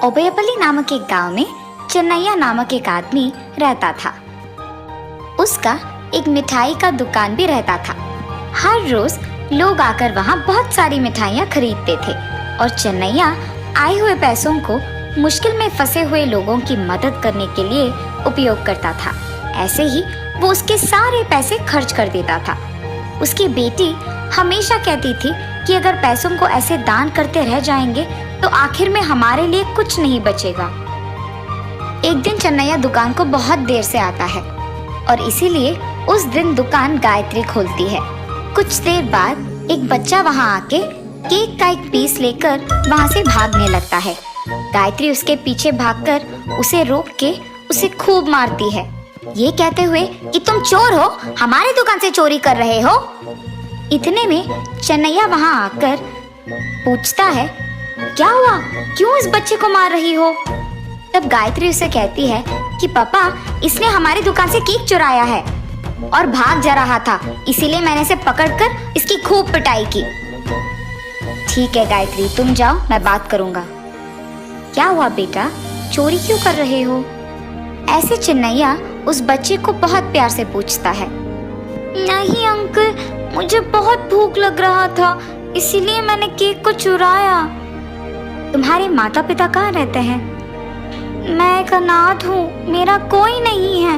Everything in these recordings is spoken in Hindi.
ओबयपल्ली नामक एक गांव में चन्नैया नामक एक आदमी रहता था। उसका एक मिठाई का दुकान भी रहता था। हर रोज लोग आकर वहां बहुत सारी मिठाइयाँ खरीदते थे और चन्नैया आए हुए पैसों को मुश्किल में फंसे हुए लोगों की मदद करने के लिए उपयोग करता था। ऐसे ही वो उसके सारे पैसे खर्च कर देता था। उसकी बेटी हमेशा कहती थी कि अगर पैसों को ऐसे दान करते रह जाएंगे तो आखिर में हमारे लिए कुछ नहीं बचेगा। एक दिन चन्नैया दुकान को बहुत देर से आता है और इसीलिए उस दिन दुकान गायत्री खोलती है। कुछ देर बाद एक बच्चा वहां आके केक का एक पीस लेकर वहां से भागने लगता है। गायत्री उसके पीछे भागकर उसे रोक के उसे खूब मारती है, ये कहते हुए कि तुम चोर हो, हमारी दुकान से चोरी कर रहे हो। इतने में चन्नैया वहां आकर पूछता है, क्या हुआ, क्यों इस बच्चे को मार रही हो? तब गायत्री उसे कहती है कि पापा, इसने हमारी दुकान से केक चुराया है और भाग जा रहा था, इसीलिए मैंने इसे पकड़कर इसकी खूब पिटाई की। ठीक है गायत्री, तुम जाओ, मैं बात करूंगा। क्या हुआ बेटा, चोरी क्यों कर रहे हो? ऐसे चन्नैया उस बच्चे को बहुत प्यार से पूछता है। नहीं अंकल, मुझे बहुत भूख लग रहा था, इसीलिए मैंने केक को चुराया। तुम्हारे माता पिता कहाँ रहते हैं? मैं एक अनाथ हूँ, मेरा कोई नहीं है,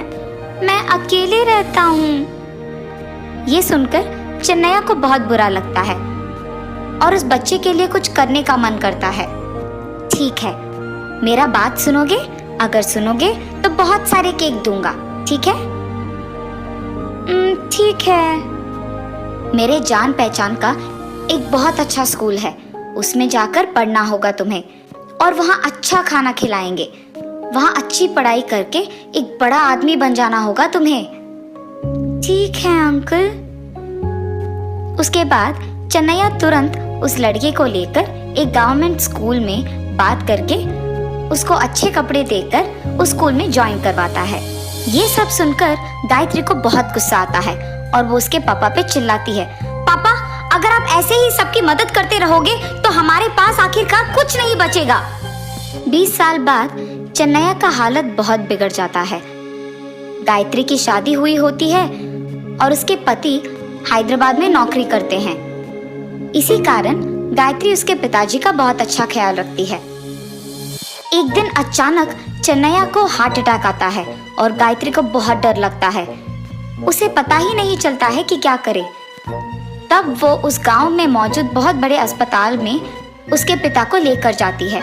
मैं अकेले रहता हूँ। ये सुनकर चन्नैया को बहुत बुरा लगता है और उस बच्चे के लिए कुछ करने का मन करता है। ठीक है, मेरा बात सुनोगे? अगर सुनोगे तो बहुत सारे केक दूंगा, ठीक है? ठीक है। मेरे जान पहचान का एक बहुत अच्छा स्कूल है, उसमें जाकर पढ़ना होगा तुम्हें और वहाँ अच्छा खाना खिलाएंगे। वहाँ अच्छी पढ़ाई करके एक बड़ा आदमी बन जाना होगा तुम्हें। ठीक है अंकल। उसके बाद चन्नैया तुरंत उस लड़के को लेकर एक गवर्नमेंट स्कूल में बात करके उसको अच्छे कपड़े देकर उस स्कूल में ज्वाइन करवाता है। ये सब सुनकर गायत्री को बहुत गुस्सा आता है और वो उसके पापा पे चिल्लाती है, पापा, अगर आप ऐसे ही सबकी मदद करते रहोगे तो हमारे पास आखिरकार कुछ नहीं बचेगा। 20 साल बाद चन्नैया का हालत बहुत बिगड़ जाता है। गायत्री की शादी हुई होती है और उसके पति हैदराबाद में नौकरी करते हैं। इसी कारण गायत्री उसके पिताजी का बहुत अच्छा ख्याल रखती है। एक दिन अचानक चन्नैया को हार्ट अटैक आता है और गायत्री को बहुत डर लगता है। उसे पता ही नहीं चलता है कि क्या करे। तब वो उस गांव में मौजूद बहुत बड़े अस्पताल में उसके पिता को लेकर जाती है।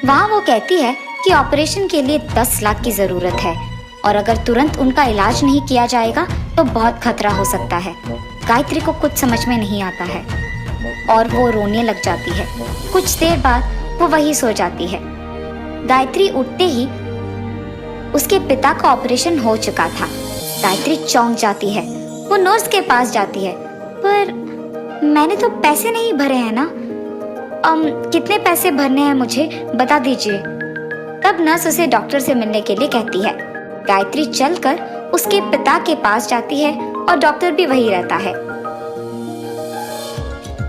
वहां वो कहती है कि ऑपरेशन के लिए 10 लाख की जरूरत है और अगर तुरंत उनका इलाज नहीं किया जाएगा तो बहुत खतरा हो सकता है। गायत्री को कुछ समझ में नहीं आता है और वो रोने लग जाती है। कुछ देर बाद वो वहीं सो जाती है। गायत्री उठते ही उसके पिता का ऑपरेशन हो चुका था। गायत्री चौंक जाती है। वो नर्स के पास जाती है, पर मैंने तो पैसे नहीं भरे हैं ना। कितने पैसे भरने हैं मुझे बता दीजिए। तब नर्स उसे डॉक्टर से मिलने के लिए कहती है। गायत्री चलकर उसके पिता के पास जाती है और डॉक्टर भी वही रहता है।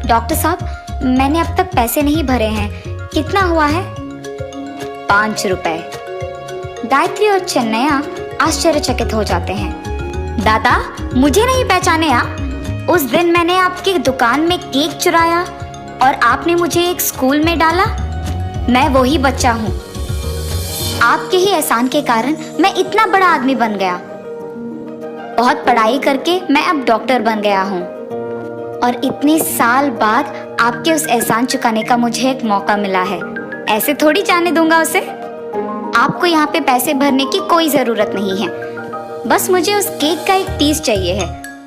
डॉक्टर साहब, मैंने अब तक पैसे नहीं भरे हैं, कितना हुआ है? 5 रुपए। गायत्री और चन्नैया आश्चर्यचकित हो जाते हैं। दादा, मुझे नहीं पहचाने आप? उस दिन मैंने आपकी दुकान में केक चुराया और आपने मुझे एक स्कूल में डाला। मैं वही बच्चा हूँ। आपके ही एहसान के कारण मैं इतना बड़ा आदमी बन गया। बहुत पढ़ाई करके मैं अब डॉक्टर बन गया हूँ और इतने साल बाद आपके उस एहसान चुकाने का मुझे एक मौका मिला है। ऐसे थोड़ी जाने दूंगा उसे। आपको यहाँ पे पैसे भरने की कोई जरूरत नहीं है, बस मुझे उस केक का एक पीस चाहिए है,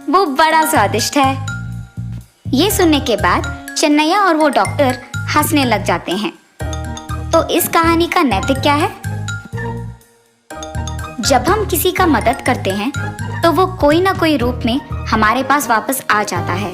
वो बड़ा स्वादिष्ट है। ये सुनने के बाद चन्नैया और वो डॉक्टर हंसने लग जाते हैं। तो इस कहानी का नैतिक क्या है? जब हम किसी का मदद करते हैं तो वो कोई ना कोई रूप में हमारे पास वापस आ जाता है।